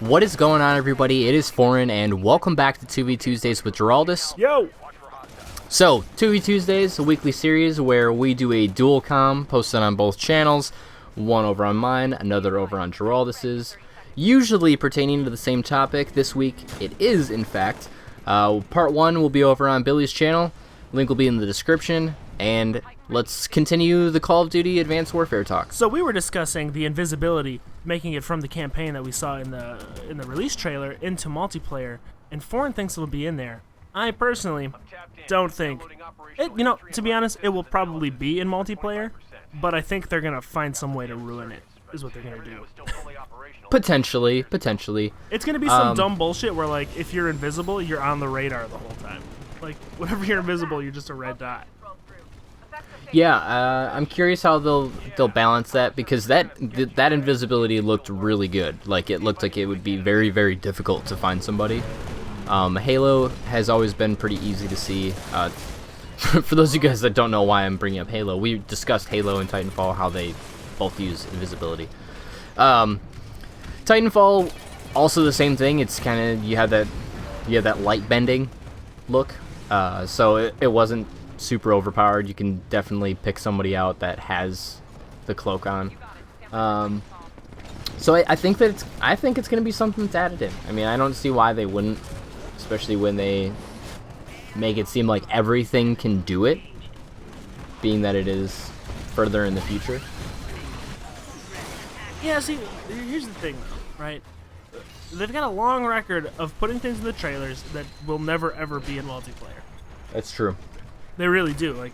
What is going on, everybody? It is Foreign, and welcome back to 2vTuesdays with Geraldus. Yo! So, 2vTuesdays, a weekly series where we do a dual com posted on both channels, one over on mine, another over on Geraldus's, usually pertaining to the same topic. This week, it is, in fact. Part 1 will be over on Billy's channel. Link will be in the description, and let's continue the Call of Duty Advanced Warfare talk. So we were discussing the invisibility, making it from the campaign that we saw in the release trailer into multiplayer, and Foreign thinks it'll be in there. I personally don't think it, to be honest, it will probably be in multiplayer, but I think they're gonna find some way to ruin it, is what they're gonna do. Potentially. It's gonna be some dumb bullshit where, like, if you're invisible, you're on the radar the whole time. Like, whenever you're invisible, you're just a red dot. Yeah, I'm curious how they'll balance that, because that invisibility looked really good. Like, it looked like it would be very, very difficult to find somebody. Halo has always been pretty easy to see. For those of you guys that don't know why I'm bringing up Halo, we discussed Halo and Titanfall, how they both use invisibility. Titanfall, also the same thing. It's kind of, you have that light bending look, so it wasn't super overpowered. You can definitely pick somebody out that has the cloak on. So I think it's going to be something that's added in. I mean, I don't see why they wouldn't, especially when they make it seem like everything can do it, being that it is further in the future. Yeah, see, here's the thing, though, right? They've got a long record of putting things in the trailers that will never, ever be in multiplayer. That's true. They really do. Like,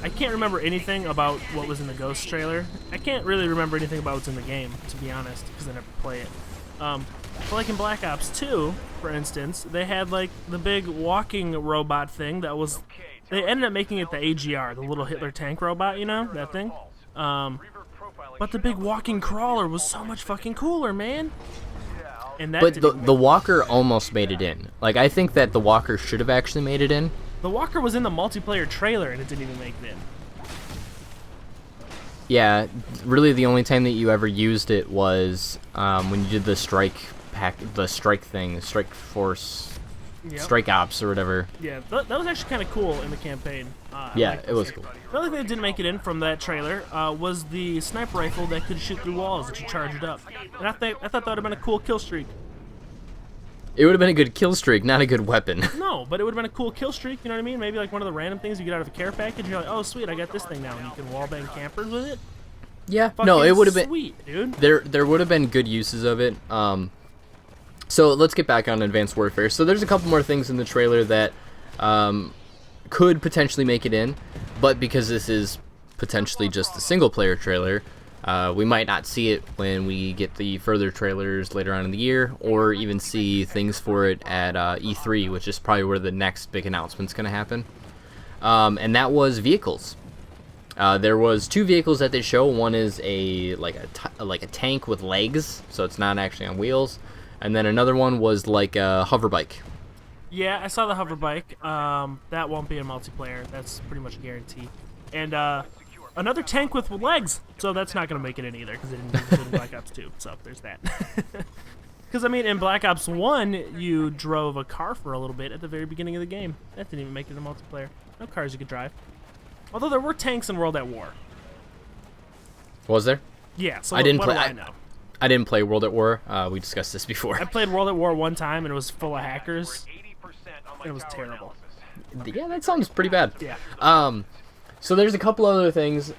I can't remember anything about what was in the Ghost trailer. I can't really remember anything about what's in the game, to be honest, because I never play it. But like in Black Ops 2, for instance, they had, like, the big walking robot thing that was... They ended up making it the AGR, the little Hitler tank robot, you know? That thing. But the big walking crawler was so much fucking cooler, man. And that But the Walker almost made it in. Like, I think that the Walker should have actually made it in. The Walker was in the multiplayer trailer and it didn't even make it in. Yeah, really the only time that you ever used it was when you did the strike force, strike ops or whatever. Yeah, that was actually kind of cool in the campaign. Yeah, it was cool. The only thing that didn't make it in from that trailer was the sniper rifle that could shoot through walls that you charged up. And I thought that would have been a cool kill streak. It would have been a good kill streak, not a good weapon. No, but it would have been a cool kill streak, you know what I mean? Maybe like one of the random things you get out of a care package, you're like, oh sweet, I got this thing now, and you can wallbang campers with it. Yeah, no, it would have been sweet, dude. There would have been good uses of it. So let's get back on Advanced Warfare. So there's a couple more things in the trailer that could potentially make it in, but because this is potentially just a single player trailer, we might not see it when we get the further trailers later on in the year, or even see things for it at E3, which is probably where the next big announcement's going to happen. And that was vehicles. There was two vehicles that they show. One is like a tank with legs, so it's not actually on wheels, and then another one was like a hover bike. Yeah, I saw the hover bike. That won't be in multiplayer. That's pretty much a guarantee. And another tank with legs, so that's not going to make it in either, because it didn't use it in Black Ops 2, so there's that. Because, I mean, in Black Ops 1, you drove a car for a little bit at the very beginning of the game. That didn't even make it in multiplayer. No cars you could drive. Although there were tanks in World at War. Was there? Yeah, so I didn't what play. do I know? I didn't play World at War. We discussed this before. I played World at War one time, and it was full of hackers. It was terrible. Yeah, that sounds pretty bad. Yeah. So there's a couple other things.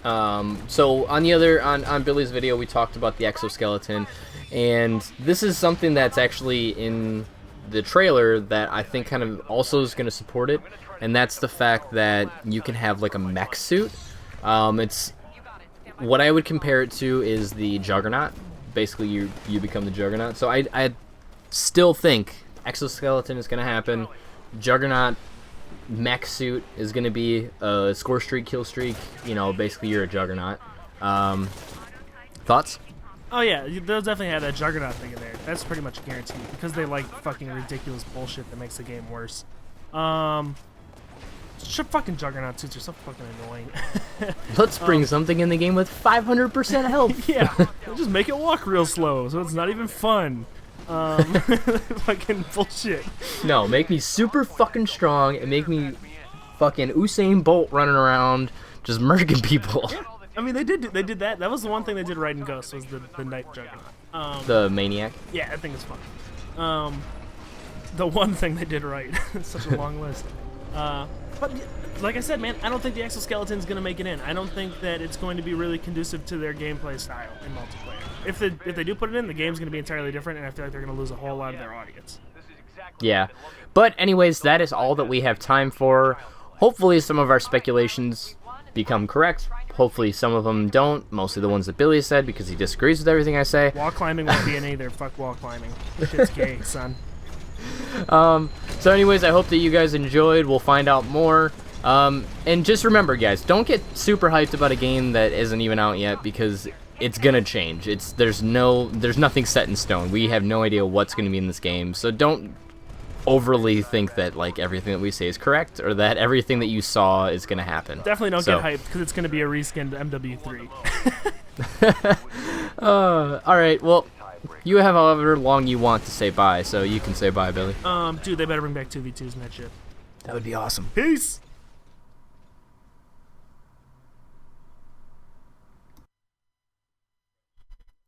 So on Billy's video, we talked about the exoskeleton, and this is something that's actually in the trailer that I think kind of also is going to support it, and that's the fact that you can have like a mech suit. It's what I would compare it to is the Juggernaut. Basically, you become the Juggernaut. So I still think exoskeleton is going to happen. Juggernaut mech suit is going to be a score streak, kill streak. You know, basically you're a Juggernaut. Thoughts? Oh yeah, they'll definitely have that Juggernaut thing in there. That's pretty much a guarantee, because they like fucking ridiculous bullshit that makes the game worse. fucking Juggernaut suits are so fucking annoying. Let's bring something in the game with 500% health. Yeah, just make it walk real slow, so it's not even fun. Fucking bullshit. No, make me super fucking strong and make me fucking Usain Bolt running around just murking people. Yeah. I mean, they did that. That was the one thing they did right in Ghost, was the Night Juggernaut. The Maniac. Yeah, that thing is fun. The one thing they did right. It's such a long list. But like I said, man, I don't think the exoskeleton's going to make it in. I don't think that it's going to be really conducive to their gameplay style in multiplayer. If they do put it in, the game's going to be entirely different, and I feel like they're going to lose a whole lot of their audience. Yeah. But anyways, that is all that we have time for. Hopefully some of our speculations become correct. Hopefully some of them don't. Mostly the ones that Billy said, because he disagrees with everything I say. Wall climbing won't be in either. Fuck wall climbing. Shit's gay, son. So anyways, I hope that you guys enjoyed. We'll find out more. And just remember, guys, don't get super hyped about a game that isn't even out yet, because it's gonna change. There's nothing set in stone. We have no idea what's gonna be in this game, so don't overly think that like everything that we say is correct, or that everything that you saw is gonna happen. Definitely don't get hyped, because it's gonna be a reskinned MW3. All right, well, you have however long you want to say bye, so you can say bye, Billy. Dude, they better bring back 2v2s and that shit. That would be awesome. Peace!